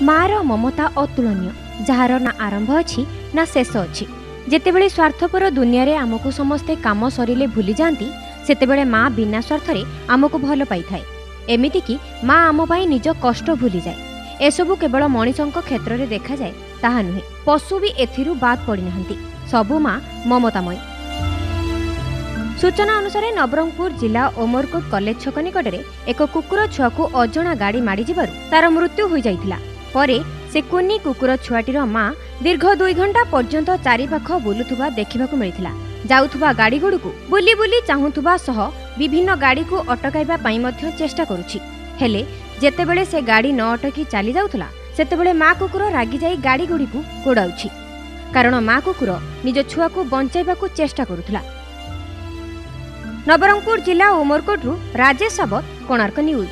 मार ममता अतुलनीय, जार ना आरंभ अच्छी ना शेष अच्छी। जेतेबेले स्वार्थपर दुनिया रे आमको समस्ते काम सरिले भूली जाती, सेतेबेले माँ बिना स्वार्थरे आमको भल पाई थाए। एमिति कि माँ आम पाई निज कष्ट भूली जाए। एसबु केवल मनीषक क्षेत्र में देखा जाए ताहा नुहे, पशु भी एथिरु बाद पड़ी नाहंती। सबु माँ ममतामयी। सूचना अनुसार नवरंगपुर जिला ओमरकोट कॉलेज छक निकटरे एक कुकुर छुआ को अजणा गाड़ी माड़ी जिबारु तार मृत्यु हो जाइथिला। परे से कुनी कुकुर छुआटीर माँ दीर्घ 2 घंटा पर्यंत चारिपाख बुलुथुबा देखिबाकु मिलिथिला। जाउथुबा गाड़ी गुडुकु बुली बुली चाहुथुबा सह विभिन्न गाड़ी को अटकाइबा पई मध्य चेष्टा करुछि। हेले जेतेबेले से गाड़ी न अटकी चली जाउथला, सेतेबेले माँ कुकुर रागी जाई गाड़ी गुडीकु गोडाउछि, कारण माँ कुकुर निज छुआ को बंचाइबाकु चेष्टा करुथला। नवरंगपुर जिला उमरकोटरू राजेश सावत, कोणार्क न्यूज।